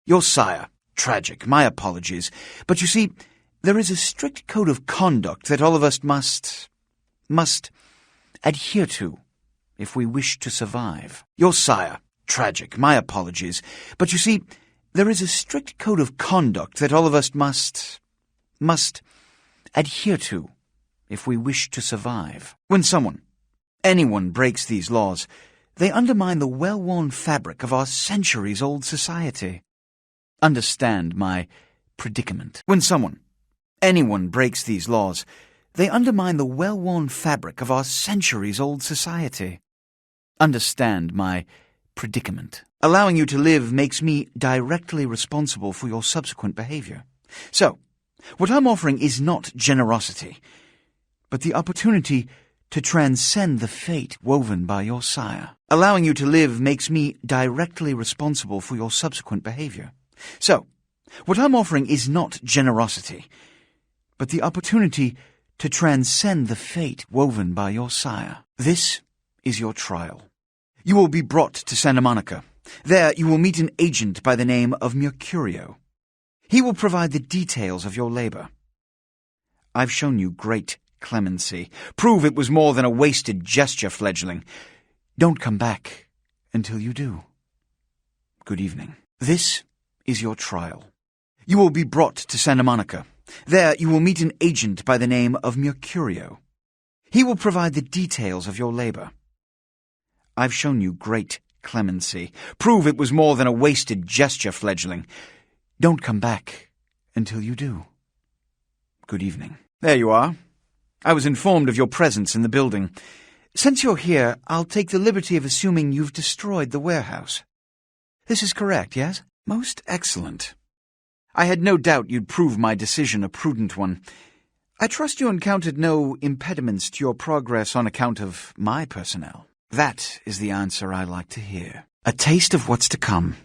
Your sire. Tragic. My apologies. But you see, there is a strict code of conduct that all of us must adhere to if we wish to survive. Your sire. Tragic. My apologies. But you see, there is a strict code of conduct that all of us must adhere to if we wish to survive. When anyone breaks these laws, they undermine the well-worn fabric of our centuries-old society. Understand my predicament. When anyone breaks these laws, they undermine the well-worn fabric of our centuries-old society. Understand my predicament. Allowing you to live makes me directly responsible for your subsequent behavior. So, what I'm offering is not generosity, but the opportunity to transcend the fate woven by your sire. Allowing you to live makes me directly responsible for your subsequent behavior. So, what I'm offering is not generosity, but the opportunity to transcend the fate woven by your sire. This is your trial. You will be brought to Santa Monica. There you will meet an agent by the name of Mercurio. He will provide the details of your labor. I've shown you great clemency. Prove it was more than a wasted gesture, fledgling. Don't come back until you do. Good evening. This is your trial. You will be brought to Santa Monica. There you will meet an agent by the name of Mercurio. He will provide the details of your labor. I've shown you great clemency. Prove it was more than a wasted gesture, fledgling. Don't come back until you do. Good evening. There you are. I was informed of your presence in the building. Since you're here, I'll take the liberty of assuming you've destroyed the warehouse. This is correct, yes? Most excellent. I had no doubt you'd prove my decision a prudent one. I trust you encountered no impediments to your progress on account of my personnel. That is the answer I like to hear. A taste of what's to come.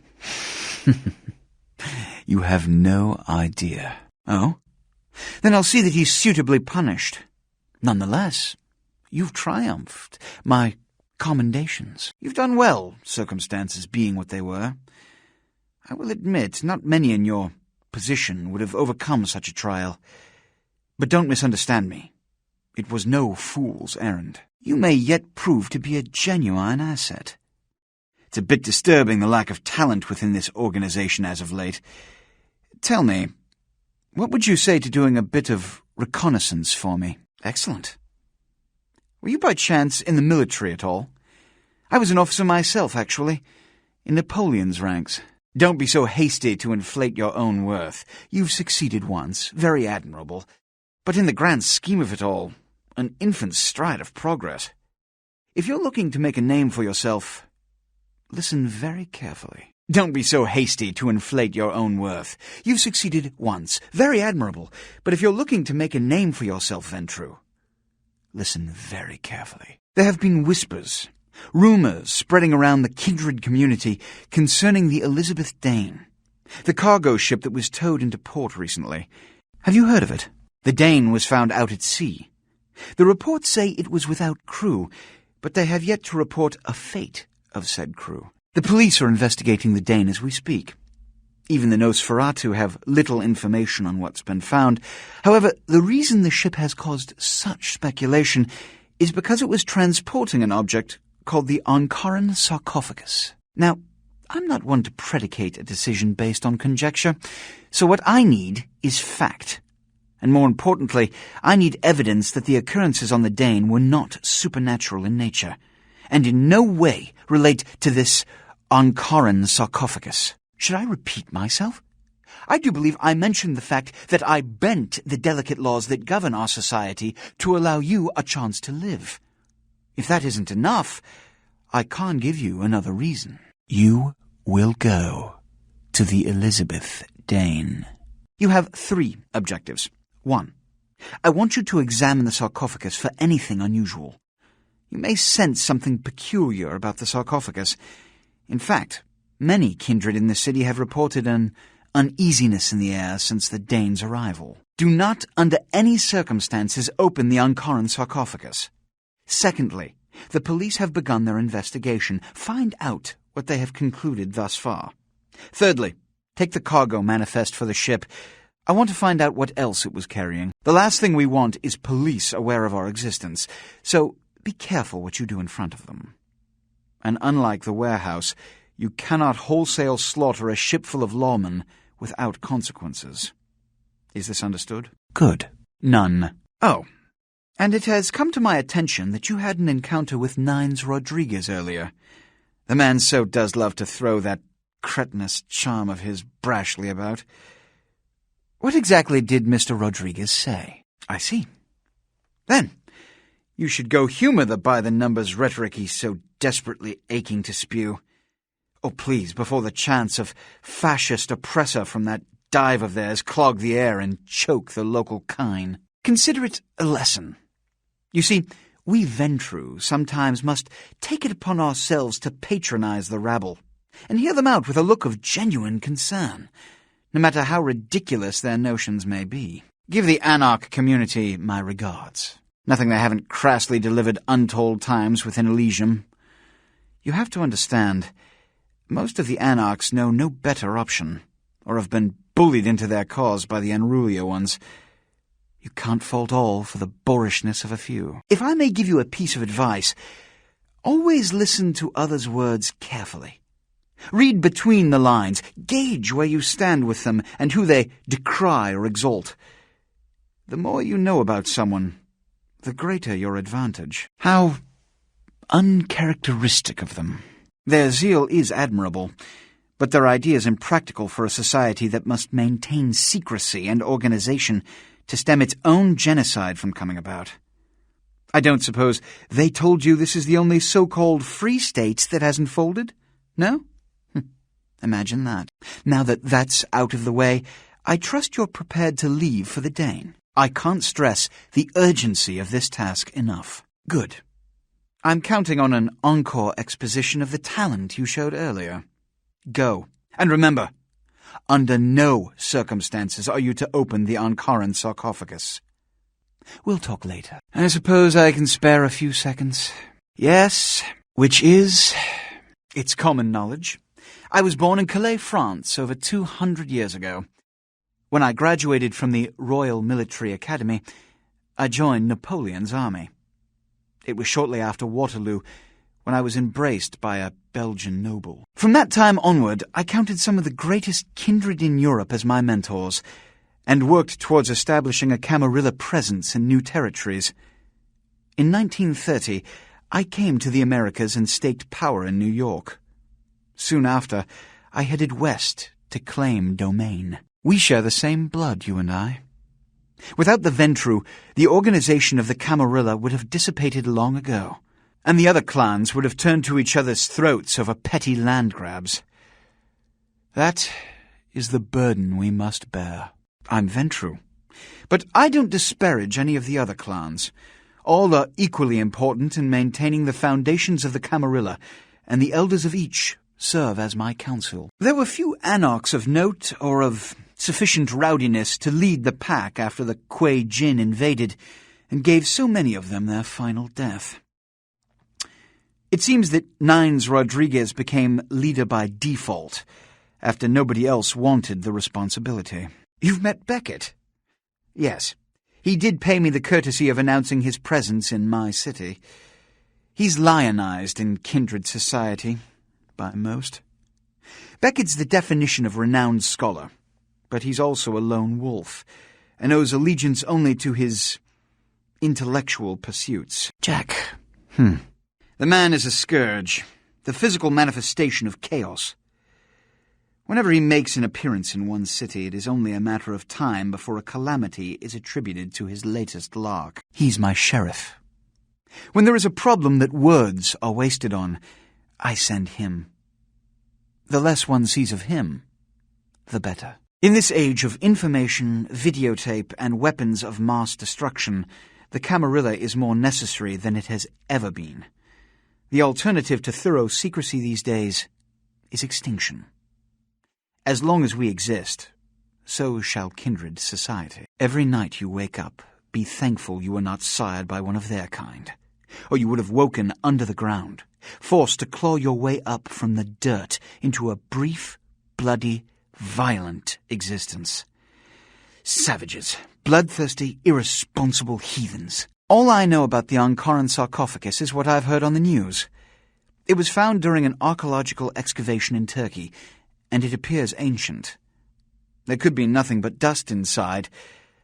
You have no idea. Oh? Then I'll see that he's suitably punished. Nonetheless, you've triumphed. My commendations. You've done well, circumstances being what they were. I will admit, not many in your position would have overcome such a trial. But don't misunderstand me. It was no fool's errand. You may yet prove to be a genuine asset. It's a bit disturbing, the lack of talent within this organization as of late. Tell me, what would you say to doing a bit of reconnaissance for me? Excellent. Were you by chance in the military at all? I was an officer myself, actually, in Napoleon's ranks. Don't be so hasty to inflate your own worth. You've succeeded once, very admirable. But in the grand scheme of it all, an infant's stride of progress. If you're looking to make a name for yourself, listen very carefully. Don't be so hasty to inflate your own worth. You've succeeded once, very admirable. But if you're looking to make a name for yourself, Ventru, listen very carefully. There have been whispers, rumors spreading around the Kindred community concerning the Elizabeth Dane, the cargo ship that was towed into port recently. Have you heard of it? The Dane was found out at sea. The reports say it was without crew, but they have yet to report a fate of said crew. The police are investigating the Dane as we speak. Even the Nosferatu have little information on what's been found. However, the reason the ship has caused such speculation is because it was transporting an object called the Ankaran sarcophagus. Now, I'm not one to predicate a decision based on conjecture, so what I need is fact. And more importantly, I need evidence that the occurrences on the Dane were not supernatural in nature, and in no way relate to this Ankaran sarcophagus. Should I repeat myself? I do believe I mentioned the fact that I bent the delicate laws that govern our society to allow you a chance to live. If that isn't enough, I can't give you another reason. You will go to the Elizabeth Dane. You have 3 objectives. 1. I want you to examine the sarcophagus for anything unusual. You may sense something peculiar about the sarcophagus. In fact, many kindred in the city have reported an uneasiness in the air since the Dane's arrival. Do not, under any circumstances, open the Ankaran sarcophagus. Secondly, the police have begun their investigation. Find out what they have concluded thus far. Thirdly, Take the cargo manifest for the ship. I want to find out what else it was carrying. The last thing we want is police aware of our existence, so be careful what you do in front of them. And unlike the warehouse, you cannot wholesale slaughter a ship full of lawmen without consequences. Is this understood? Good. None. Oh, and it has come to my attention that you had an encounter with Nines Rodriguez earlier. The man so does love to throw that cretinous charm of his brashly about. What exactly did Mr. Rodriguez say? I see. Then, you should go humor the by-the-numbers rhetoric he's so desperately aching to spew. Oh, please, before the chance of fascist oppressor from that dive of theirs clog the air and choke the local kine. Consider it a lesson. You see, we Ventru sometimes must take it upon ourselves to patronize the rabble, and hear them out with a look of genuine concern, no matter how ridiculous their notions may be. Give the anarch community my regards. Nothing they haven't crassly delivered untold times within Elysium. You have to understand, most of the anarchs know no better option, or have been bullied into their cause by the unrulier ones. You can't fault all for the boorishness of a few. If I may give you a piece of advice, always listen to others' words carefully. Read between the lines, gauge where you stand with them and who they decry or exalt. The more you know about someone, the greater your advantage. How uncharacteristic of them. Their zeal is admirable, but their ideas impractical for a society that must maintain secrecy and organization to stem its own genocide from coming about. I don't suppose they told you this is the only so-called free state that hasn't folded? No? Imagine that. Now that that's out of the way, I trust you're prepared to leave for the Dane. I can't stress the urgency of this task enough. Good. I'm counting on an encore exposition of the talent you showed earlier. Go. And remember, under no circumstances are you to open the Ankaran sarcophagus. We'll talk later. I suppose I can spare a few seconds. Yes, which is... It's common knowledge. I was born in Calais, France, over 200 years ago. When I graduated from the Royal Military Academy, I joined Napoleon's army. It was shortly after Waterloo, when I was embraced by a Belgian noble. From that time onward, I counted some of the greatest kindred in Europe as my mentors, and worked towards establishing a Camarilla presence in new territories. In 1930, I came to the Americas and staked power in New York. Soon after, I headed west to claim domain. We share the same blood, you and I. Without the Ventru, the organization of the Camarilla would have dissipated long ago, and the other clans would have turned to each other's throats over petty land grabs. That is the burden we must bear. I'm Ventru, but I don't disparage any of the other clans. All are equally important in maintaining the foundations of the Camarilla, and the elders of each serve as my council. There were few anarchs of note or of sufficient rowdiness to lead the pack after the Kuei Jin invaded and gave so many of them their final death. It seems that Nines Rodriguez became leader by default, after nobody else wanted the responsibility. You've met Beckett? Yes. He did pay me the courtesy of announcing his presence in my city. He's lionized in Kindred society, by most. Beckett's the definition of renowned scholar, but he's also a lone wolf, and owes allegiance only to his intellectual pursuits. Jack. The man is a scourge, the physical manifestation of chaos. Whenever he makes an appearance in one city, it is only a matter of time before a calamity is attributed to his latest lark. He's my sheriff. When there is a problem that words are wasted on, I send him. The less one sees of him, the better. In this age of information, videotape, and weapons of mass destruction, the Camarilla is more necessary than it has ever been. The alternative to thorough secrecy these days is extinction. As long as we exist, so shall kindred society. Every night you wake up, be thankful you were not sired by one of their kind, or you would have woken under the ground, forced to claw your way up from the dirt into a brief, bloody, violent existence. Savages. Bloodthirsty, irresponsible heathens. All I know about the Ankaran sarcophagus is what I've heard on the news. It was found during an archaeological excavation in Turkey, and it appears ancient. There could be nothing but dust inside.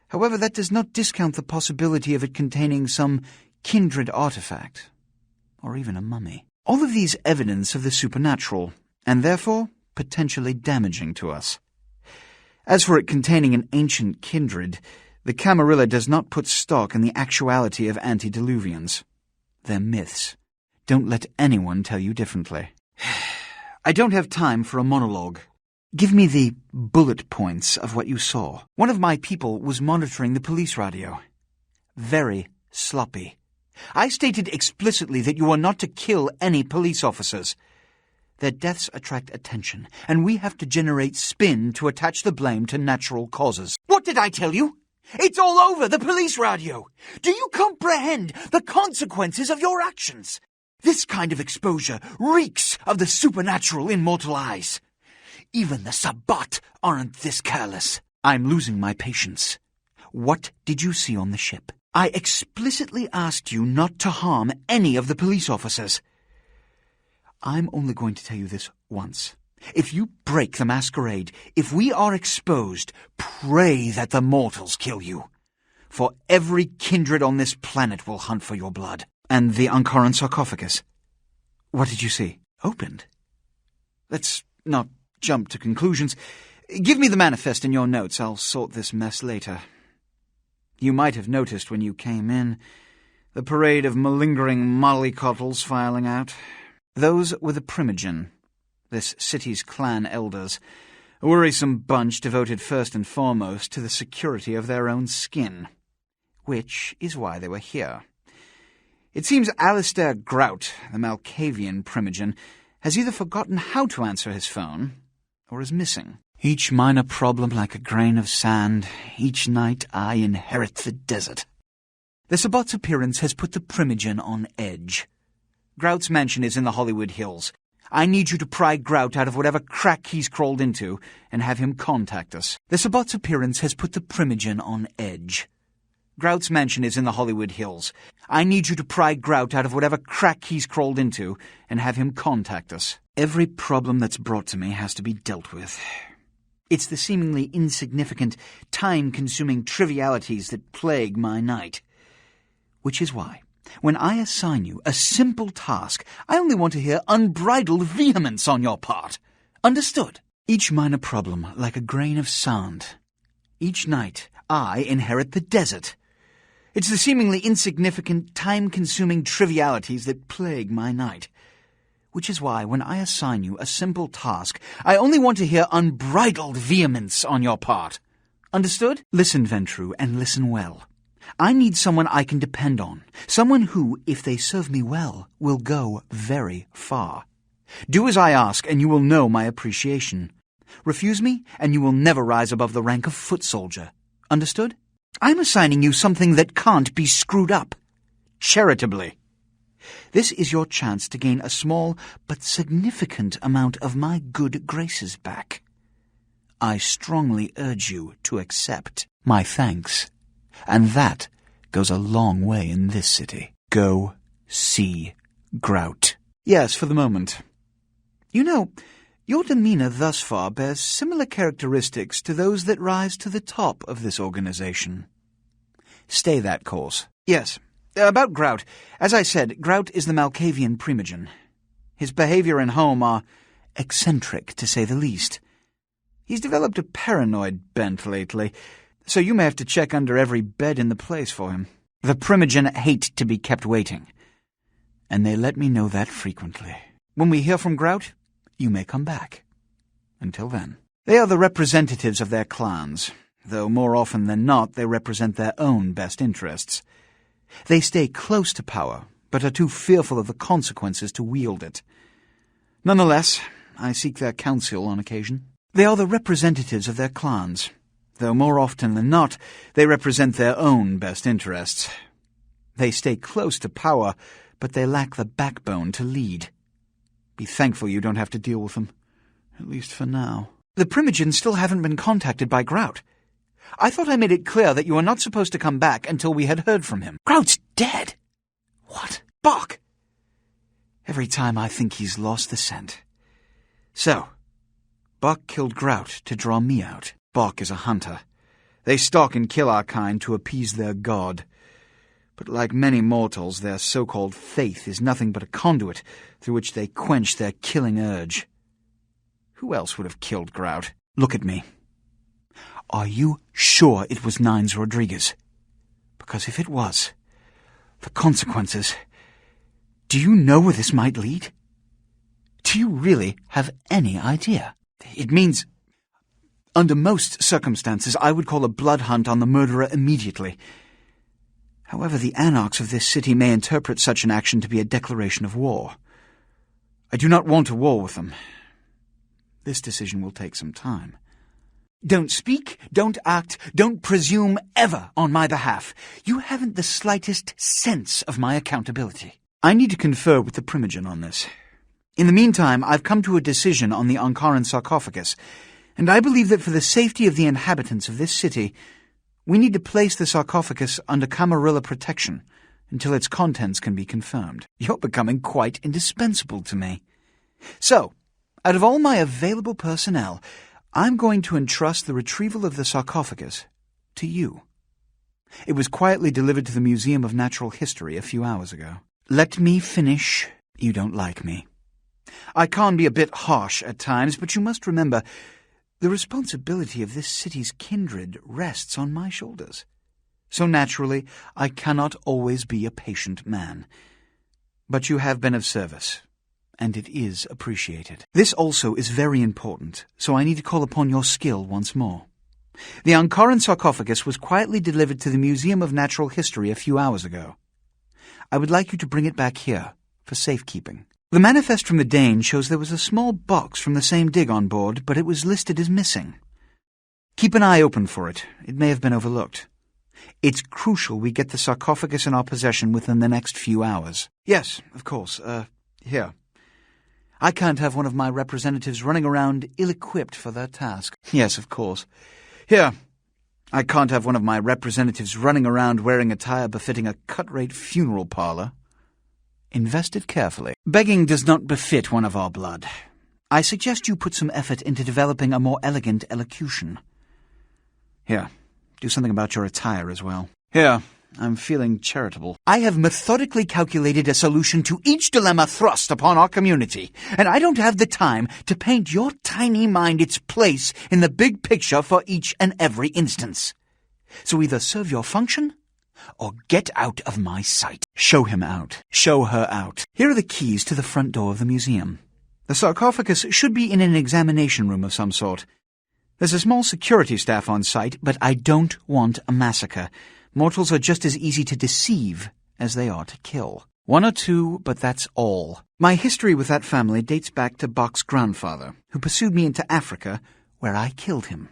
However, that does not discount the possibility of it containing some kindred artifact, or even a mummy. All of these evidence of the supernatural, and therefore potentially damaging to us. As for it containing an ancient kindred, the Camarilla does not put stock in the actuality of antediluvians. They're myths. Don't let anyone tell you differently. I don't have time for a monologue. Give me the bullet points of what you saw. One of my people was monitoring the police radio. Very sloppy. I stated explicitly that you are not to kill any police officers. Their deaths attract attention, and we have to generate spin to attach the blame to natural causes. What did I tell you? It's all over the police radio. Do you comprehend the consequences of your actions? This kind of exposure reeks of the supernatural in mortal eyes. Even the Sabbat aren't this careless. I'm losing my patience. What did you see on the ship? I explicitly asked you not to harm any of the police officers. I'm only going to tell you this once. If you break the Masquerade, if we are exposed, pray that the mortals kill you. For every kindred on this planet will hunt for your blood. And the Ankaran sarcophagus. What did you see? Opened? Let's not jump to conclusions. Give me the manifest in your notes. I'll sort this mess later. You might have noticed when you came in the parade of malingering mollycoddles filing out. Those were the Primogen, this city's clan elders, a worrisome bunch devoted first and foremost to the security of their own skin, which is why they were here. It seems Alistair Grout, the Malkavian Primogen, has either forgotten how to answer his phone or is missing. Each minor problem like a grain of sand. Each night I inherit the desert. The Sabbat's appearance has put the Primogen on edge. Grout's mansion is in the Hollywood Hills. I need you to pry Grout out of whatever crack he's crawled into and have him contact us. The Sabbat's appearance has put the Primogen on edge. Grout's mansion is in the Hollywood Hills. I need you to pry Grout out of whatever crack he's crawled into and have him contact us. Every problem that's brought to me has to be dealt with. It's the seemingly insignificant, time-consuming trivialities that plague my night. Which is why, when I assign you a simple task, I only want to hear unbridled vehemence on your part. Understood? Each minor problem like a grain of sand. Each night, I inherit the desert. It's the seemingly insignificant, time-consuming trivialities that plague my night. Which is why, when I assign you a simple task, I only want to hear unbridled vehemence on your part. Understood? Listen, Ventru, and listen well. I need someone I can depend on. Someone who, if they serve me well, will go very far. Do as I ask, and you will know my appreciation. Refuse me, and you will never rise above the rank of foot soldier. Understood? I'm assigning you something that can't be screwed up. Charitably. This is your chance to gain a small but significant amount of my good graces back. I strongly urge you to accept my thanks, and that goes a long way in this city. Go see Grout. Yes, for the moment. You know, your demeanor thus far bears similar characteristics to those that rise to the top of this organization. Stay that course. Yes. About Grout. As I said, Grout is the Malkavian Primogen. His behavior and home are eccentric, to say the least. He's developed a paranoid bent lately, so you may have to check under every bed in the place for him. The Primogen hate to be kept waiting, and they let me know that frequently. When we hear from Grout, you may come back. Until then. They are the representatives of their clans, though more often than not they represent their own best interests. They stay close to power, but are too fearful of the consequences to wield it. Nonetheless, I seek their counsel on occasion. They are the representatives of their clans, though more often than not they represent their own best interests. They stay close to power, but they lack the backbone to lead. Be thankful you don't have to deal with them, at least for now. The Primogens still haven't been contacted by Grout. I thought I made it clear that you were not supposed to come back until we had heard from him. Grout's dead! What? Bach! Every time I think he's lost the scent. So, Bach killed Grout to draw me out. Bach is a hunter. They stalk and kill our kind to appease their god. But like many mortals, their so-called faith is nothing but a conduit through which they quench their killing urge. Who else would have killed Grout? Look at me. Are you sure it was Nines Rodriguez? Because if it was, the consequences... Do you know where this might lead? Do you really have any idea? It means... Under most circumstances, I would call a blood hunt on the murderer immediately. However, the anarchs of this city may interpret such an action to be a declaration of war. I do not want a war with them. This decision will take some time. Don't speak, don't act, don't presume ever on my behalf. You haven't the slightest sense of my accountability. I need to confer with the Primogen on this. In the meantime, I've come to a decision on the Ankaran sarcophagus, and I believe that for the safety of the inhabitants of this city, we need to place the sarcophagus under Camarilla protection until its contents can be confirmed. You're becoming quite indispensable to me. So, out of all my available personnel, I'm going to entrust the retrieval of the sarcophagus to you. It was quietly delivered to the Museum of Natural History a few hours ago. Let me finish. You don't like me. I can be a bit harsh at times, but you must remember, the responsibility of this city's kindred rests on my shoulders. So naturally, I cannot always be a patient man. But you have been of service, and it is appreciated. This also is very important, so I need to call upon your skill once more. The Ankaran sarcophagus was quietly delivered to the Museum of Natural History a few hours ago. I would like you to bring it back here for safekeeping. The manifest from the Dane shows there was a small box from the same dig on board, but it was listed as missing. Keep an eye open for it. It may have been overlooked. It's crucial we get the sarcophagus in our possession within the next few hours. Yes, of course. Here. I can't have one of my representatives running around ill-equipped for that task. Yes, of course. Here. I can't have one of my representatives running around wearing attire befitting a cut-rate funeral parlor. Invest it carefully. Begging does not befit one of our blood. I suggest you put some effort into developing a more elegant elocution. Here, do something about your attire as well. Here, I'm feeling charitable. I have methodically calculated a solution to each dilemma thrust upon our community, and I don't have the time to paint your tiny mind its place in the big picture for each and every instance. So either serve your function, or get out of my sight. Show him out. Show her out. Here are the keys to the front door of the museum. The sarcophagus should be in an examination room of some sort. There's a small security staff on site, but I don't want a massacre. Mortals are just as easy to deceive as they are to kill. One or two, but that's all. My history with that family dates back to Bach's grandfather, who pursued me into Africa, where I killed him.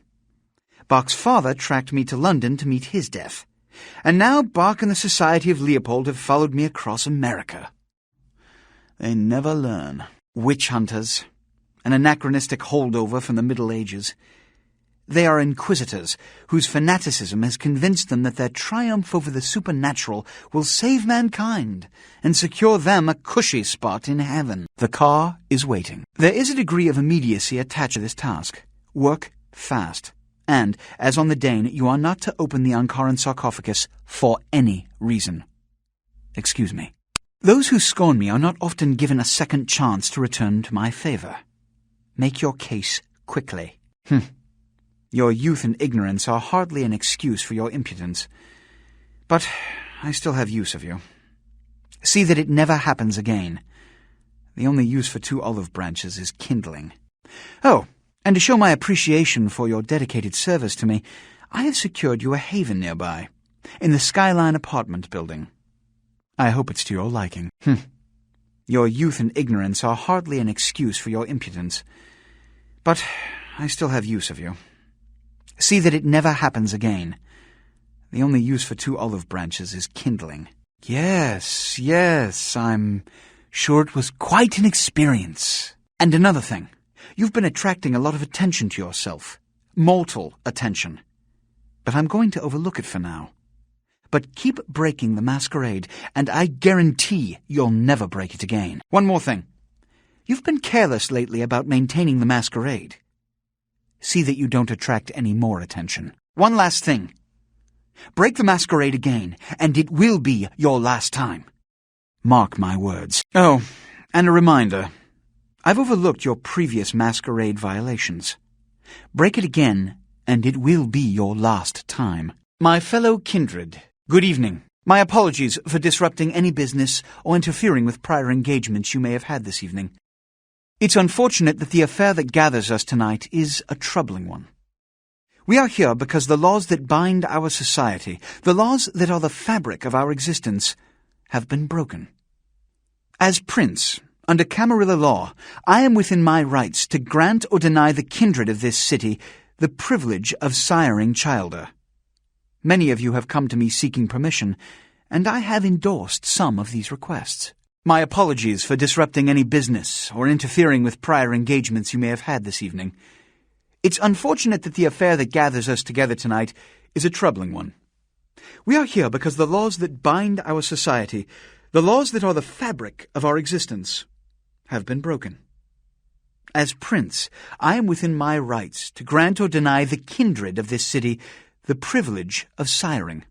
Bach's father tracked me to London to meet his death. And now Bach and the Society of Leopold have followed me across America. They never learn. Witch hunters, an anachronistic holdover from the Middle Ages. They are inquisitors, whose fanaticism has convinced them that their triumph over the supernatural will save mankind and secure them a cushy spot in heaven. The car is waiting. There is a degree of immediacy attached to this task. Work fast. And, as on the Dane, you are not to open the Ankaran sarcophagus for any reason. Excuse me. Those who scorn me are not often given a second chance to return to my favor. Make your case quickly. Your youth and ignorance are hardly an excuse for your impudence. But I still have use of you. See that it never happens again. The only use for 2 olive branches is kindling. Oh, and to show my appreciation for your dedicated service to me, I have secured you a haven nearby, in the Skyline apartment building. I hope it's to your liking. Your youth and ignorance are hardly an excuse for your impudence. But I still have use of you. See that it never happens again. The only use for 2 olive branches is kindling. Yes, I'm sure it was quite an experience. And another thing. You've been attracting a lot of attention to yourself. Mortal attention. But I'm going to overlook it for now. But keep breaking the masquerade, and I guarantee you'll never break it again. One more thing. You've been careless lately about maintaining the masquerade. See that you don't attract any more attention. One last thing. Break the masquerade again, and it will be your last time. Mark my words. Oh, and a reminder. I've overlooked your previous masquerade violations. Break it again, and it will be your last time. My fellow kindred, good evening. My apologies for disrupting any business or interfering with prior engagements you may have had this evening. It's unfortunate that the affair that gathers us tonight is a troubling one. We are here because the laws that bind our society, the laws that are the fabric of our existence, have been broken. As prince, under Camarilla law, I am within my rights to grant or deny the kindred of this city the privilege of siring childer. Many of you have come to me seeking permission, and I have endorsed some of these requests. My apologies for disrupting any business or interfering with prior engagements you may have had this evening. It's unfortunate that the affair that gathers us together tonight is a troubling one. We are here because the laws that bind our society, the laws that are the fabric of our existence, have been broken. As prince, I am within my rights to grant or deny the kindred of this city the privilege of siring.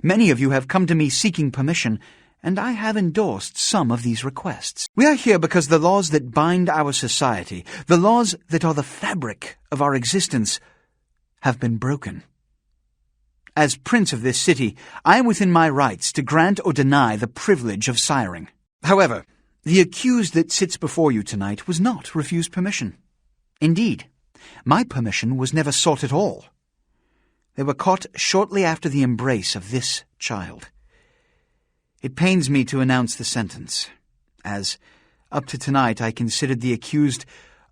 Many of you have come to me seeking permission, and I have endorsed some of these requests. We are here because the laws that bind our society, the laws that are the fabric of our existence, have been broken. As prince of this city, I am within my rights to grant or deny the privilege of siring. However, the accused that sits before you tonight was not refused permission. Indeed, my permission was never sought at all. They were caught shortly after the embrace of this child. It pains me to announce the sentence, as, up to tonight, I considered the accused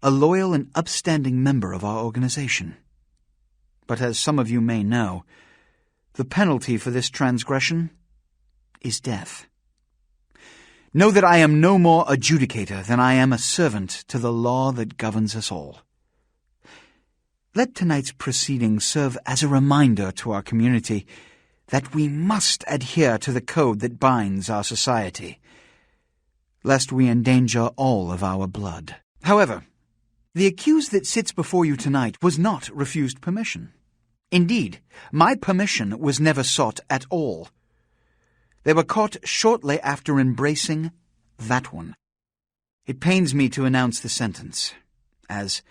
a loyal and upstanding member of our organization. But as some of you may know, the penalty for this transgression is death. Know that I am no more adjudicator than I am a servant to the law that governs us all. Let tonight's proceedings serve as a reminder to our community that we must adhere to the code that binds our society, lest we endanger all of our blood. However, the accused that sits before you tonight was not refused permission. Indeed, my permission was never sought at all. They were caught shortly after embracing that one. It pains me to announce the sentence, as,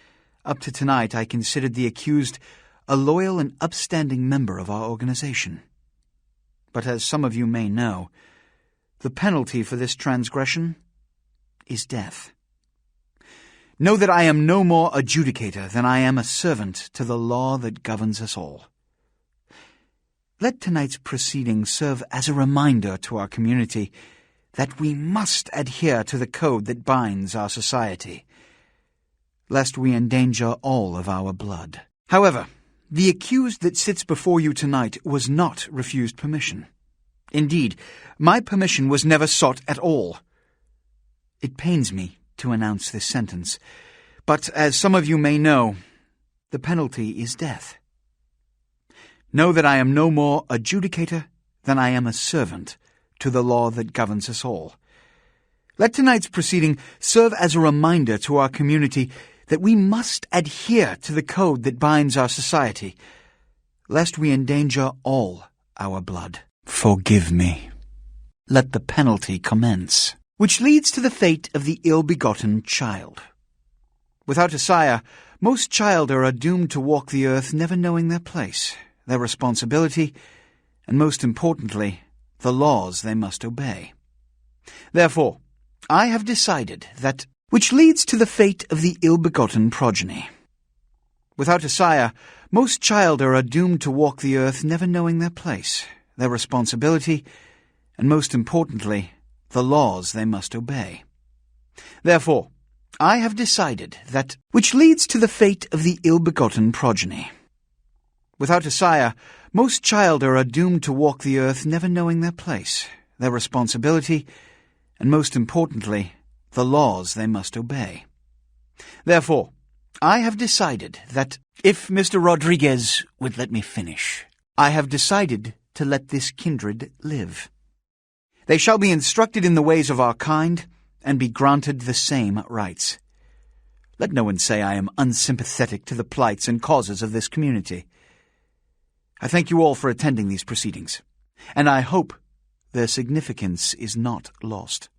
up to tonight, I considered the accused a loyal and upstanding member of our organization. But as some of you may know, the penalty for this transgression is death. Know that I am no more adjudicator than I am a servant to the law that governs us all. Let tonight's proceedings serve as a reminder to our community that we must adhere to the code that binds our society, lest we endanger all of our blood. However, the accused that sits before you tonight was not refused permission. Indeed, my permission was never sought at all. It pains me to announce this sentence, but as some of you may know, the penalty is death. Know that I am no more adjudicator than I am a servant to the law that governs us all. Let tonight's proceeding serve as a reminder to our community that we must adhere to the code that binds our society, lest we endanger all our blood. Forgive me. Let the penalty commence, which leads to the fate of the ill-begotten child. Without a sire, most childer are doomed to walk the earth never knowing their place, their responsibility, and most importantly, the laws they must obey. Therefore, I have decided that, which leads to the fate of the ill-begotten progeny. Without a sire, most childer are doomed to walk the earth never knowing their place, their responsibility, and most importantly, the laws they must obey. Therefore, I have decided that, which leads to the fate of the ill-begotten progeny. Without a sire, most childer are doomed to walk the earth never knowing their place, their responsibility, and most importantly, the laws they must obey. Therefore, I have decided that if Mr. Rodriguez would let me finish, I have decided to let this kindred live. They shall be instructed in the ways of our kind and be granted the same rights. Let no one say I am unsympathetic to the plights and causes of this community. I thank you all for attending these proceedings, and I hope their significance is not lost.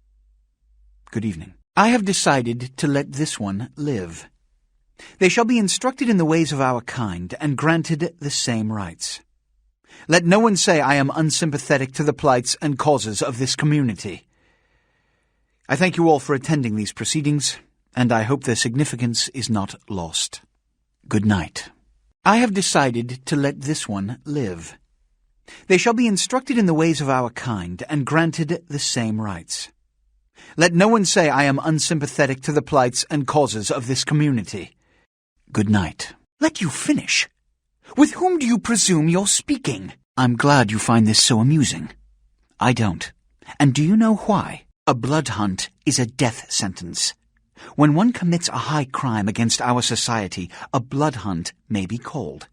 Good evening. I have decided to let this one live. They shall be instructed in the ways of our kind and granted the same rights. Let no one say I am unsympathetic to the plights and causes of this community. I thank you all for attending these proceedings, and I hope their significance is not lost. Good night. I have decided to let this one live. They shall be instructed in the ways of our kind and granted the same rights. Let no one say I am unsympathetic to the plights and causes of this community. Good night. Let you finish. With whom do you presume you're speaking? I'm glad you find this so amusing. I don't. And do you know why? A blood hunt is a death sentence. When one commits a high crime against our society, a blood hunt may be called.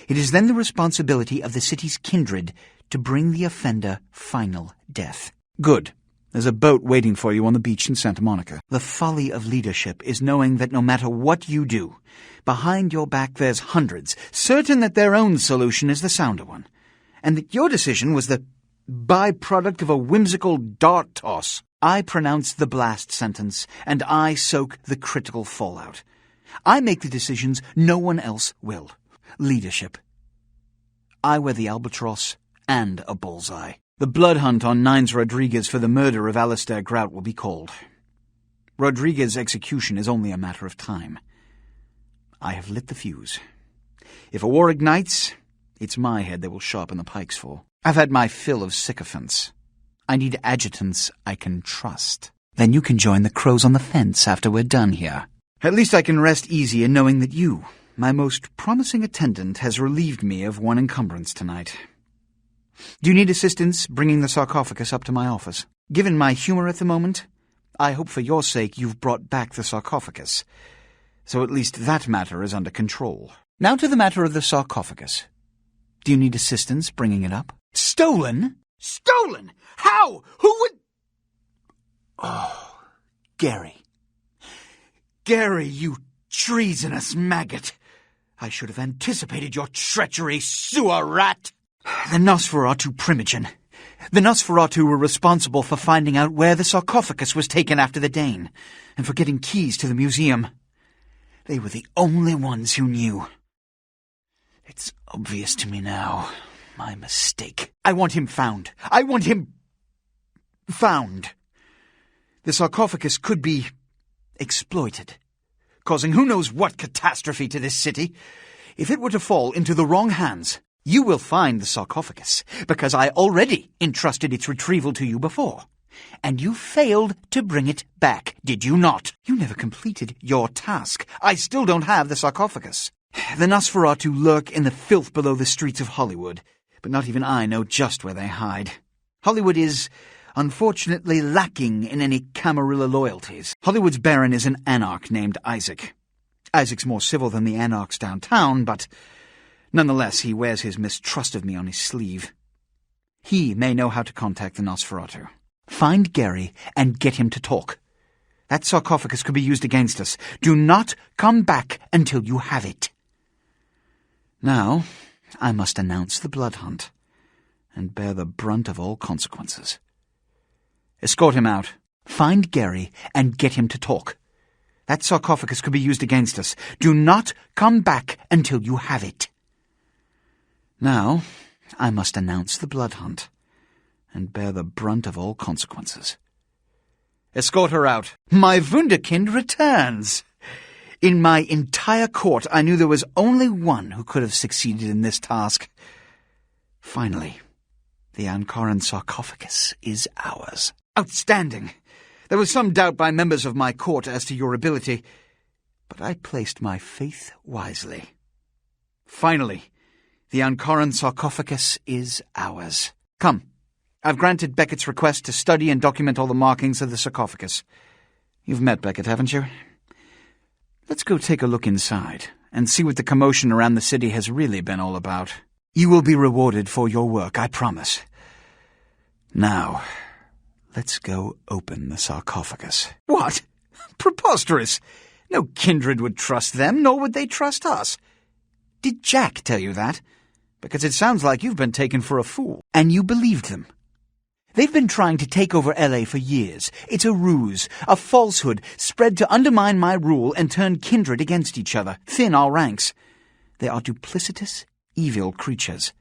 It is then the responsibility of the city's kindred to bring the offender final death. Good. There's a boat waiting for you on the beach in Santa Monica. The folly of leadership is knowing that no matter what you do, behind your back there's hundreds, certain that their own solution is the sounder one, and that your decision was the byproduct of a whimsical dart toss. I pronounce the blast sentence, and I soak the critical fallout. I make the decisions no one else will. Leadership. I wear the albatross and a bullseye. The blood hunt on Nines Rodriguez for the murder of Alistair Grout will be called. Rodriguez's execution is only a matter of time. I have lit the fuse. If a war ignites, it's my head they will sharpen the pikes for. I've had my fill of sycophants. I need adjutants I can trust. Then you can join the crows on the fence after we're done here. At least I can rest easy in knowing that you, my most promising attendant, has relieved me of one encumbrance tonight. Do you need assistance bringing the sarcophagus up to my office? Given my humor at the moment, I hope for your sake you've brought back the sarcophagus, so at least that matter is under control. Now to the matter of the sarcophagus. Do you need assistance bringing it up? Stolen? Stolen? How? Who would... Oh, Gary. Gary, you treasonous maggot. I should have anticipated your treachery, sewer rat. The Nosferatu Primogen. The Nosferatu were responsible for finding out where the sarcophagus was taken after the Dane, and for getting keys to the museum. They were the only ones who knew. It's obvious to me now. My mistake. I want him found. I want him... found. The sarcophagus could be exploited, causing who knows what catastrophe to this city. If it were to fall into the wrong hands, you will find the sarcophagus, because I already entrusted its retrieval to you before. And you failed to bring it back, did you not? You never completed your task. I still don't have the sarcophagus. The Nosferatu lurk in the filth below the streets of Hollywood, but not even I know just where they hide. Hollywood is, unfortunately, lacking in any Camarilla loyalties. Hollywood's baron is an anarch named Isaac. Isaac's more civil than the anarchs downtown, but nonetheless he wears his mistrust of me on his sleeve. He may know how to contact the Nosferatu. Find Gary and get him to talk. That sarcophagus could be used against us. Do not come back until you have it. Now, I must announce the blood hunt, and bear the brunt of all consequences. Escort him out. Find Gary and get him to talk. That sarcophagus could be used against us. Do not come back until you have it. Now, I must announce the blood hunt, and bear the brunt of all consequences. Escort her out. My Wunderkind returns. In my entire court, I knew there was only one who could have succeeded in this task. Finally, the Ankaran sarcophagus is ours. Outstanding! There was some doubt by members of my court as to your ability, but I placed my faith wisely. Finally, the Ankaran sarcophagus is ours. Come. I've granted Beckett's request to study and document all the markings of the sarcophagus. You've met Beckett, haven't you? Let's go take a look inside and see what the commotion around the city has really been all about. You will be rewarded for your work, I promise. Now, let's go open the sarcophagus. What? Preposterous! No kindred would trust them, nor would they trust us. Did Jack tell you that? Because it sounds like you've been taken for a fool. And you believed them. They've been trying to take over LA for years. It's a ruse, a falsehood, spread to undermine my rule and turn kindred against each other, thin our ranks. They are duplicitous, evil creatures.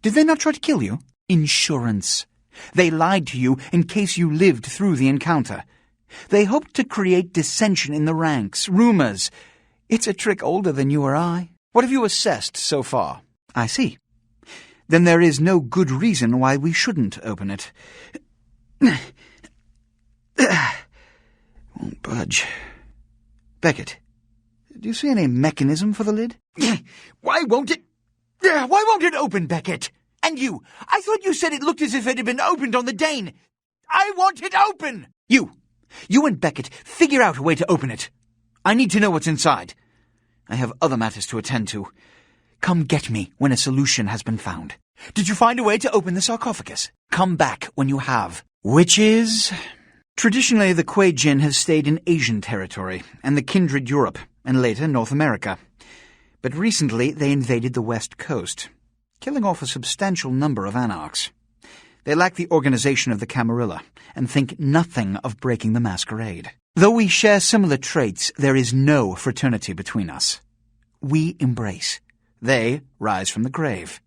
Did they not try to kill you? Insurance. They lied to you in case you lived through the encounter. They hoped to create dissension in the ranks, rumors. It's a trick older than you or I. What have you assessed so far? I see. Then there is no good reason why we shouldn't open it. Won't budge. Beckett, do you see any mechanism for the lid? Why won't it open, Beckett? And you, I thought you said it looked as if it had been opened on the Dane. I want it open! You and Beckett, figure out a way to open it. I need to know what's inside. I have other matters to attend to. Come get me when a solution has been found. Did you find a way to open the sarcophagus? Come back when you have. Which is... Traditionally, the Kuei Jin has stayed in Asian territory, and the Kindred Europe, and later North America. But recently they invaded the West Coast, killing off a substantial number of anarchs. They lack the organization of the Camarilla, and think nothing of breaking the Masquerade. Though we share similar traits, there is no fraternity between us. We embrace. They rise from the grave.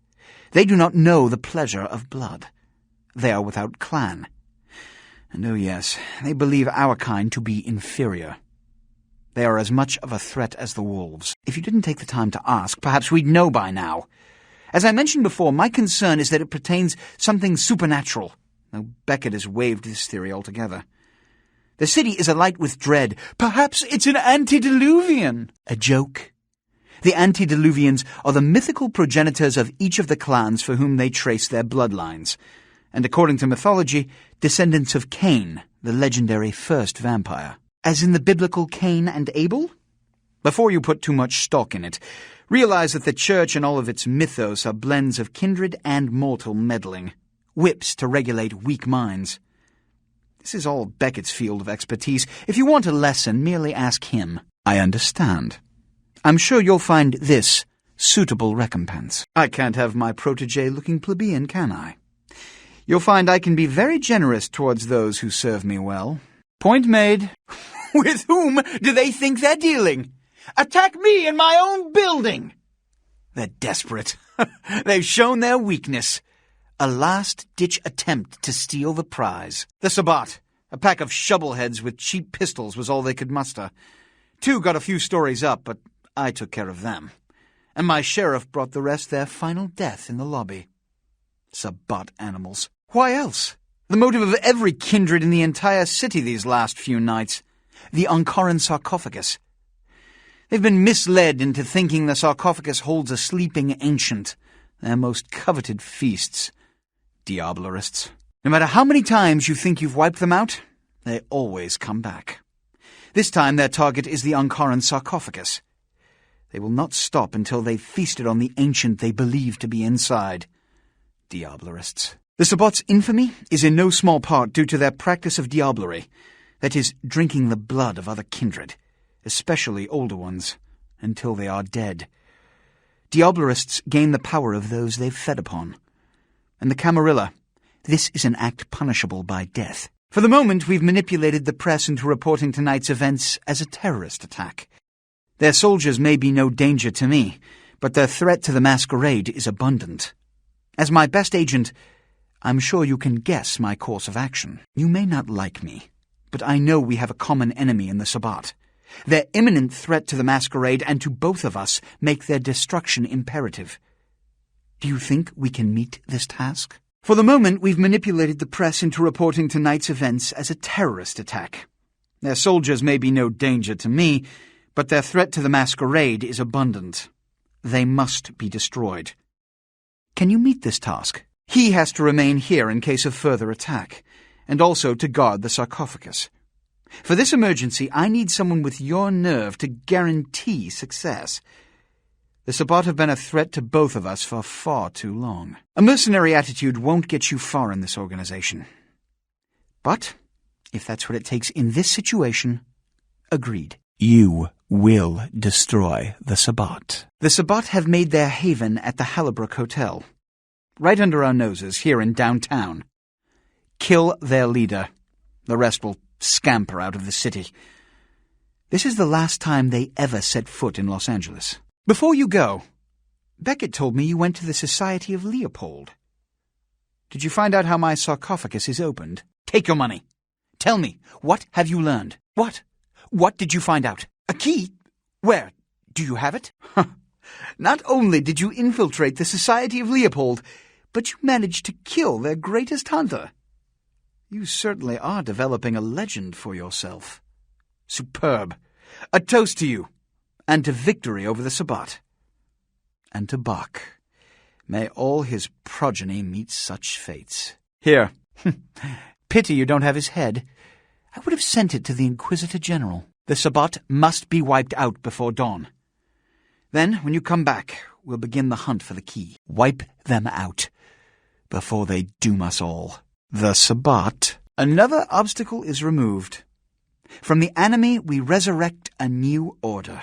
They do not know the pleasure of blood. They are without clan. And oh yes, they believe our kind to be inferior. They are as much of a threat as the wolves. If you didn't take the time to ask, perhaps we'd know by now. As I mentioned before, my concern is that it pertains something supernatural, though Beckett has waived this theory altogether. The city is alight with dread. Perhaps it's an antediluvian. A joke? The antediluvians are the mythical progenitors of each of the clans for whom they trace their bloodlines, and according to mythology, descendants of Cain, the legendary first vampire. As in the biblical Cain and Abel? Before you put too much stock in it, realize that the church and all of its mythos are blends of kindred and mortal meddling, whips to regulate weak minds. This is all Beckett's field of expertise. If you want a lesson, merely ask him. I understand. I'm sure you'll find this suitable recompense. I can't have my protege looking plebeian, can I? You'll find I can be very generous towards those who serve me well. Point made. With whom do they think they're dealing? Attack me in my own building! They're desperate. They've shown their weakness. A last-ditch attempt to steal the prize. The Sabbat, a pack of shovelheads with cheap pistols, was all they could muster. Two got a few stories up, but I took care of them. And my sheriff brought the rest their final death in the lobby. Sabbat animals. Why else? The motive of every kindred in the entire city these last few nights. The Ankaran sarcophagus. They've been misled into thinking the sarcophagus holds a sleeping ancient, their most coveted feasts. Diablerists. No matter how many times you think you've wiped them out, they always come back. This time their target is the Ankaran sarcophagus. They will not stop until they've feasted on the ancient they believe to be inside. Diablerists. The Sabbat's infamy is in no small part due to their practice of diablerie, that is, drinking the blood of other kindred, especially older ones, until they are dead. Diablerists gain the power of those they've fed upon. And the Camarilla, this is an act punishable by death. For the moment, we've manipulated the press into reporting tonight's events as a terrorist attack. Their soldiers may be no danger to me, but their threat to the Masquerade is abundant. As my best agent, I'm sure you can guess my course of action. You may not like me, but I know we have a common enemy in the Sabbat. Their imminent threat to the Masquerade and to both of us make their destruction imperative. Do you think we can meet this task? For the moment, we've manipulated the press into reporting tonight's events as a terrorist attack. Their soldiers may be no danger to me, but their threat to the Masquerade is abundant. They must be destroyed. Can you meet this task? He has to remain here in case of further attack, and also to guard the sarcophagus. For this emergency, I need someone with your nerve to guarantee success. The Sabbat have been a threat to both of us for far too long. A mercenary attitude won't get you far in this organization. But, if that's what it takes in this situation, agreed. You will destroy the Sabbat. The Sabbat have made their haven at the Hallibrook Hotel, right under our noses here in downtown. Kill their leader. The rest will scamper out of the city. This is the last time they ever set foot in Los Angeles. Before you go, Beckett told me you went to the Society of Leopold. Did you find out how my sarcophagus is opened? Take your money. Tell me, what have you learned? What? What did you find out? A key? Where? Do you have it? Not only did you infiltrate the Society of Leopold, but you managed to kill their greatest hunter. You certainly are developing a legend for yourself. Superb. A toast to you, and to victory over the Sabbat. And to Bach. May all his progeny meet such fates. Here. Pity you don't have his head. I would have sent it to the Inquisitor General. The Sabbat must be wiped out before dawn. Then, when you come back, we'll begin the hunt for the key. Wipe them out before they doom us all. The Sabbat. Another obstacle is removed. From the enemy we resurrect a new order.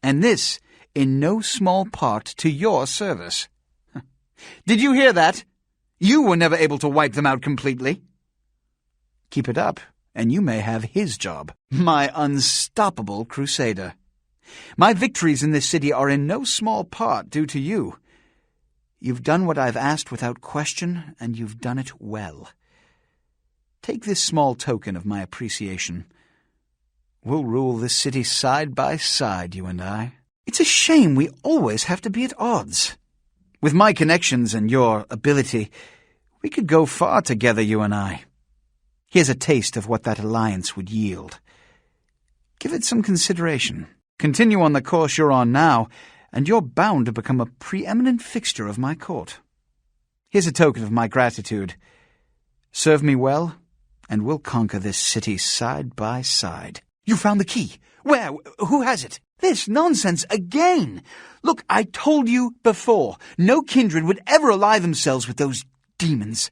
And this in no small part to your service. Did you hear that? You were never able to wipe them out completely. Keep it up, and you may have his job. My unstoppable crusader. My victories in this city are in no small part due to you. You've done what I've asked without question, and you've done it well. Take this small token of my appreciation. We'll rule this city side by side, you and I. It's a shame we always have to be at odds. With my connections and your ability, we could go far together, you and I. Here's a taste of what that alliance would yield. Give it some consideration. Continue on the course you're on now, and you're bound to become a preeminent fixture of my court. Here's a token of my gratitude. Serve me well, and we'll conquer this city side by side. You found the key. Where? Who has it? This nonsense again. Look, I told you before, no kindred would ever ally themselves with those demons.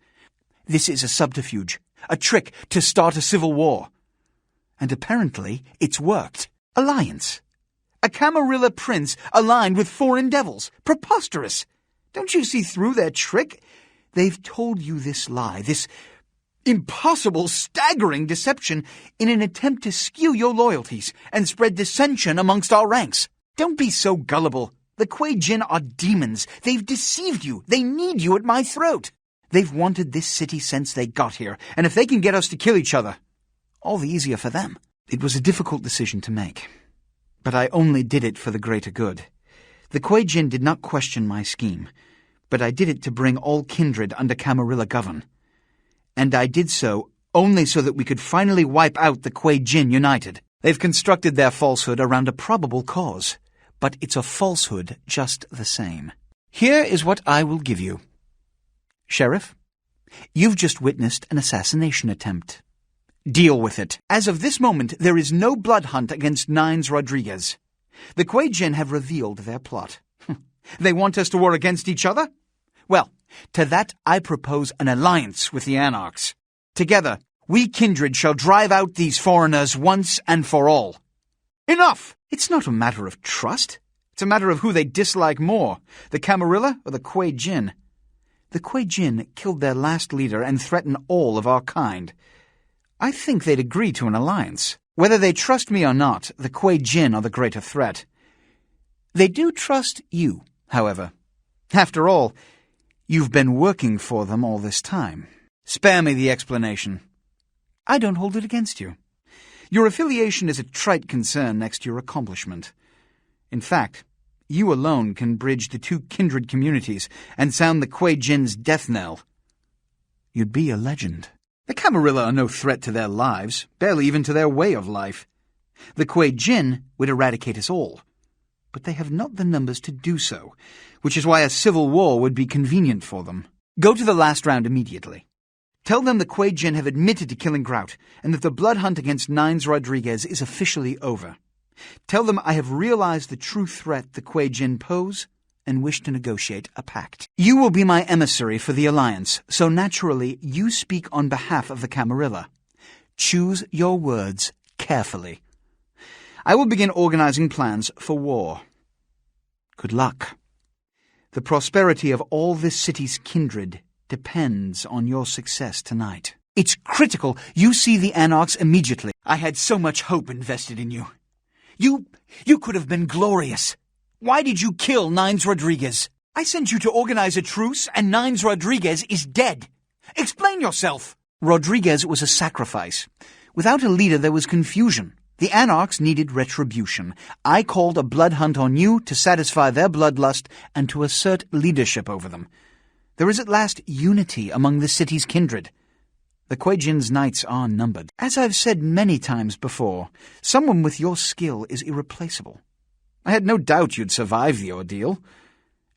This is a subterfuge, a trick to start a civil war. And apparently it's worked. Alliance. A Camarilla prince aligned with foreign devils. Preposterous. Don't you see through their trick? They've told you this lie, this impossible, staggering deception in an attempt to skew your loyalties and spread dissension amongst our ranks. Don't be so gullible. The Kuei Jin are demons. They've deceived you. They need you at my throat. They've wanted this city since they got here, and if they can get us to kill each other, all the easier for them. It was a difficult decision to make, but I only did it for the greater good. The Kuei Jin did not question my scheme, but I did it to bring all kindred under Camarilla govern. And I did so only so that we could finally wipe out the Kuei Jin united. They've constructed their falsehood around a probable cause, but it's a falsehood just the same. Here is what I will give you. Sheriff, you've just witnessed an assassination attempt. Deal with it. As of this moment, there is no blood hunt against Nines Rodriguez. The Kuei Jin have revealed their plot. They want us to war against each other? Well, to that I propose an alliance with the Anarchs. Together, we kindred shall drive out these foreigners once and for all. Enough! It's not a matter of trust. It's a matter of who they dislike more, the Camarilla or the Kuei Jin. The Kuei Jin killed their last leader and threaten all of our kind. I think they'd agree to an alliance. Whether they trust me or not, the Kuei Jin are the greater threat. They do trust you, however. After all, you've been working for them all this time. Spare me the explanation. I don't hold it against you. Your affiliation is a trite concern next to your accomplishment. In fact, you alone can bridge the two kindred communities and sound the Kuei Jin's death knell. You'd be a legend. The Camarilla are no threat to their lives, barely even to their way of life. The Kuei Jin would eradicate us all, but they have not the numbers to do so, which is why a civil war would be convenient for them. Go to the last round immediately. Tell them the Quaidgen have admitted to killing Grout, and that the blood hunt against Nines Rodriguez is officially over. Tell them I have realized the true threat the Quaidgen pose, and wish to negotiate a pact. You will be my emissary for the Alliance, so naturally you speak on behalf of the Camarilla. Choose your words carefully. I will begin organizing plans for war. Good luck. The prosperity of all this city's kindred depends on your success tonight. It's critical you see the Anarchs immediately. I had so much hope invested in you. You could have been glorious. Why did you kill Nines Rodriguez? I sent you to organize a truce, and Nines Rodriguez is dead. Explain yourself. Rodriguez was a sacrifice. Without a leader, there was confusion. The Anarchs needed retribution. I called a blood hunt on you to satisfy their bloodlust and to assert leadership over them. There is at last unity among the city's kindred. The Quaidgen's nights are numbered. As I've said many times before, someone with your skill is irreplaceable. I had no doubt you'd survive the ordeal.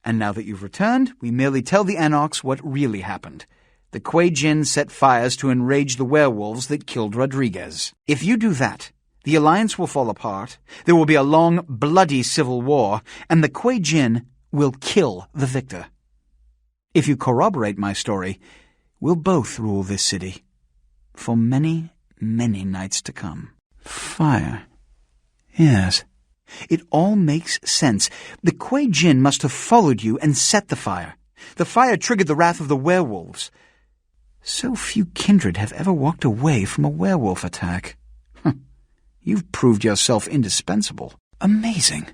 And now that you've returned, we merely tell the Anarchs what really happened. The Quaidgen set fires to enrage the werewolves that killed Rodriguez. If you do that, the Alliance will fall apart, there will be a long, bloody civil war, and the Quaidgen will kill the victor. If you corroborate my story, we'll both rule this city for many, many nights to come. Fire. Yes. It all makes sense. The Quaidgen must have followed you and set the fire. The fire triggered the wrath of the werewolves. So few kindred have ever walked away from a werewolf attack. You've proved yourself indispensable. Amazing.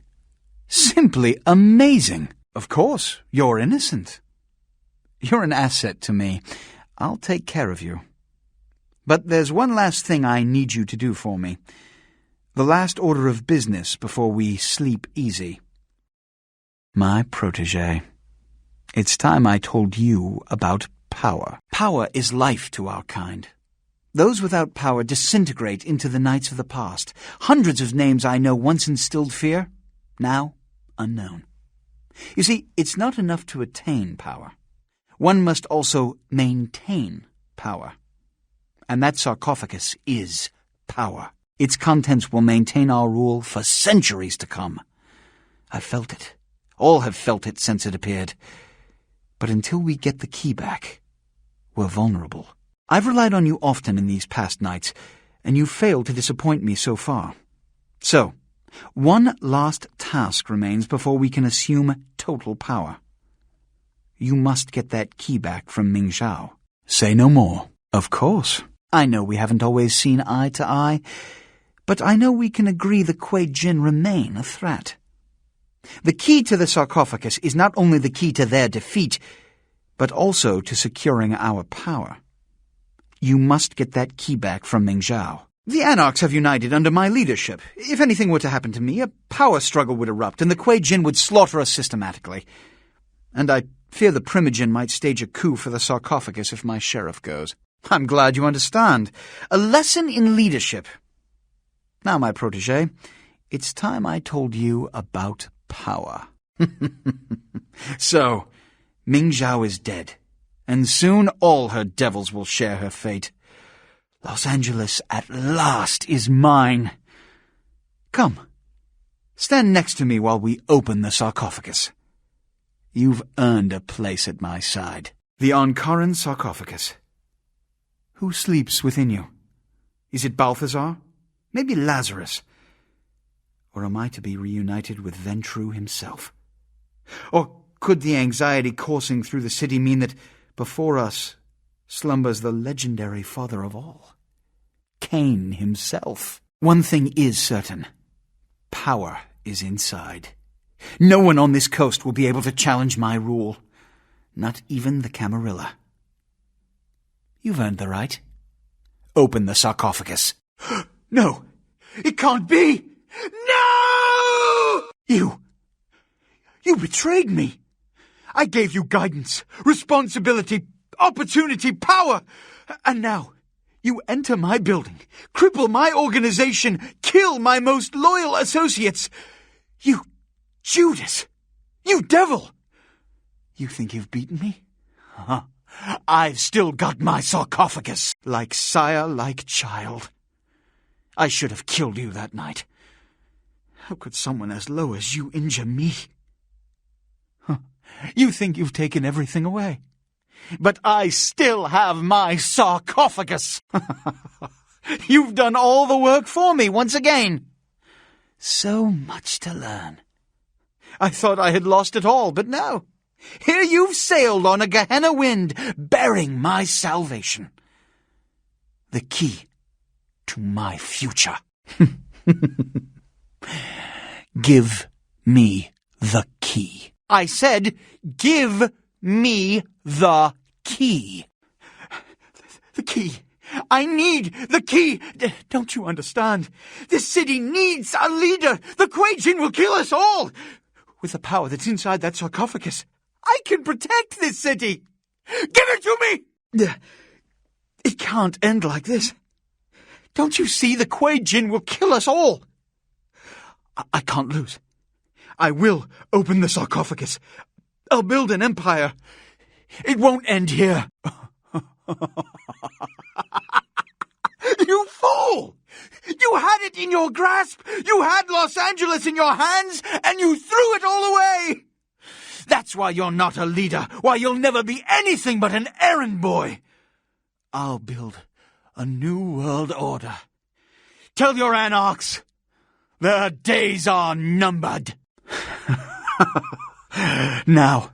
Simply amazing. Of course, you're innocent. You're an asset to me. I'll take care of you. But there's one last thing I need you to do for me. The last order of business before we sleep easy. My protégé, it's time I told you about power. Power is life to our kind. Those without power disintegrate into the nights of the past. Hundreds of names I know once instilled fear, now unknown. You see, it's not enough to attain power. One must also maintain power. And that sarcophagus is power. Its contents will maintain our rule for centuries to come. I've felt it. All have felt it since it appeared. But until we get the key back, we're vulnerable. I've relied on you often in these past nights, and you've failed to disappoint me so far. So, one last task remains before we can assume total power. You must get that key back from Ming Zhao. Say no more. Of course. I know we haven't always seen eye to eye, but I know we can agree the Quaidgen remain a threat. The key to the sarcophagus is not only the key to their defeat, but also to securing our power. You must get that key back from Ming Zhao. The Anarchs have united under my leadership. If anything were to happen to me, a power struggle would erupt, and the Quaidgen would slaughter us systematically. And I fear the Primogen might stage a coup for the sarcophagus if my sheriff goes. I'm glad you understand. A lesson in leadership. Now, my protégé, it's time I told you about power. So, Ming Zhao is dead, and soon all her devils will share her fate. Los Angeles at last is mine. Come, stand next to me while we open the sarcophagus. You've earned a place at my side. The Ankaran sarcophagus. Who sleeps within you? Is it Balthazar? Maybe Lazarus? Or am I to be reunited with Ventrue himself? Or could the anxiety coursing through the city mean that before us slumbers the legendary father of all, Cain himself? One thing is certain. Power is inside. No one on this coast will be able to challenge my rule. Not even the Camarilla. You've earned the right. Open the sarcophagus. No! It can't be! No! You betrayed me. I gave you guidance, responsibility, opportunity, power. And now, you enter my building, cripple my organization, kill my most loyal associates. You Judas! You devil! You think you've beaten me? I've still got my sarcophagus, like sire, like child. I should have killed you that night. How could someone as low as you injure me? Huh. You think you've taken everything away. But I still have my sarcophagus. You've done all the work for me once again. So much to learn. I thought I had lost it all, but no. Here you've sailed on a Gehenna wind, bearing my salvation. The key to my future. Give me the key. I said, give me the key. The key. I need the key. Don't you understand? This city needs a leader. The Quaijin will kill us all. With the power that's inside that sarcophagus, I can protect this city. Give it to me! It can't end like this. Don't you see the Quaijin will kill us all? I can't lose. I will open the sarcophagus. I'll build an empire. It won't end here. You fool! You had it in your grasp. You had Los Angeles in your hands, and you threw it all away. That's why you're not a leader, why you'll never be anything but an errand boy. I'll build a new world order. Tell your anarchs, their days are numbered. Now,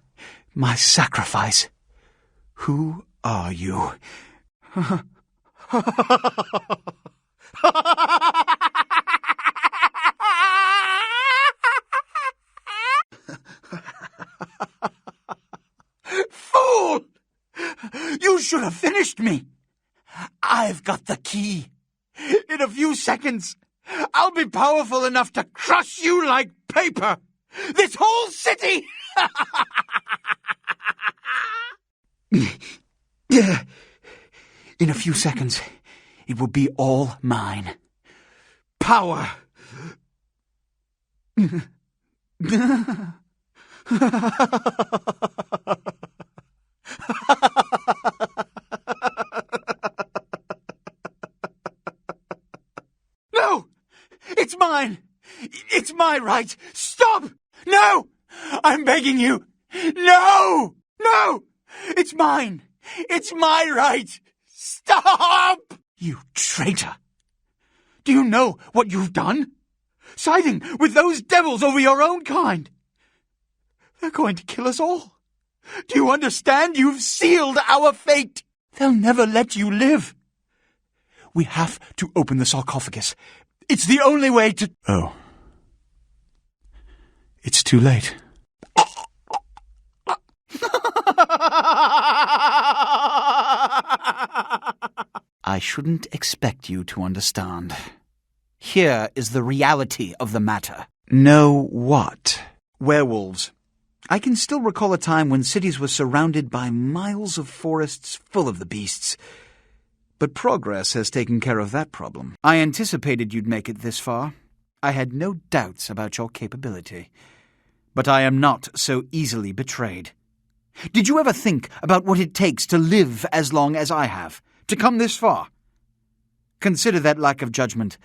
my sacrifice. Who are you? Fool! You should have finished me. I've got the key. In a few seconds, I'll be powerful enough to crush you like paper. This whole city! In a few seconds, it will be all mine. Power! No! It's mine! It's my right! Stop! No! I'm begging you! No! No! It's mine! It's my right! Stop! You traitor! Do you know what you've done? Siding with those devils over your own kind! They're going to kill us all. Do you understand? You've sealed our fate. They'll never let you live. We have to open the sarcophagus. It's the only way to... Oh. It's too late. I shouldn't expect you to understand. Here is the reality of the matter. Know what? Werewolves. I can still recall a time when cities were surrounded by miles of forests full of the beasts. But progress has taken care of that problem. I anticipated you'd make it this far. I had no doubts about your capability. But I am not so easily betrayed. Did you ever think about what it takes to live as long as I have, to come this far? Consider that lack of judgment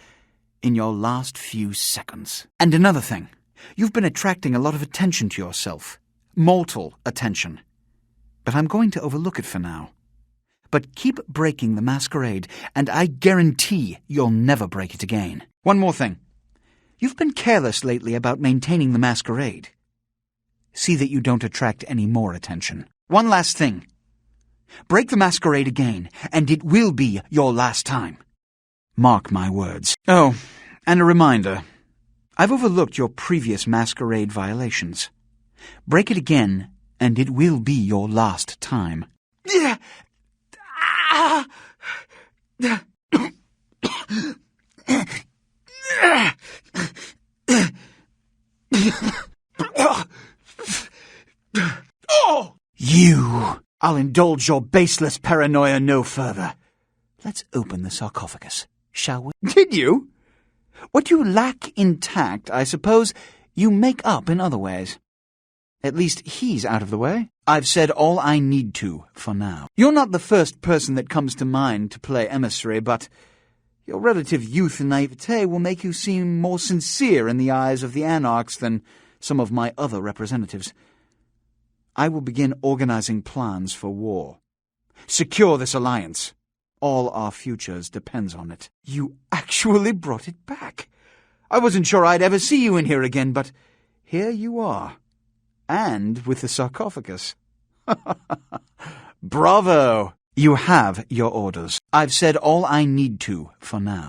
in your last few seconds. And another thing, you've been attracting a lot of attention to yourself. Mortal attention. But I'm going to overlook it for now. But keep breaking the Masquerade, and I guarantee you'll never break it again. One more thing. You've been careless lately about maintaining the Masquerade. See that you don't attract any more attention. One last thing. Break the Masquerade again, and it will be your last time. Mark my words. Oh, and a reminder. I've overlooked your previous Masquerade violations. Break it again, and it will be your last time. You! I'll indulge your baseless paranoia no further. Let's open the sarcophagus, shall we? Did you? What you lack in tact, I suppose, you make up in other ways. At least he's out of the way. I've said all I need to for now. You're not the first person that comes to mind to play emissary, but your relative youth and naivete will make you seem more sincere in the eyes of the Anarchs than some of my other representatives. I will begin organizing plans for war. Secure this alliance. All our futures depends on it. You actually brought it back. I wasn't sure I'd ever see you in here again, but here you are. And with the sarcophagus. Bravo! You have your orders. I've said all I need to for now.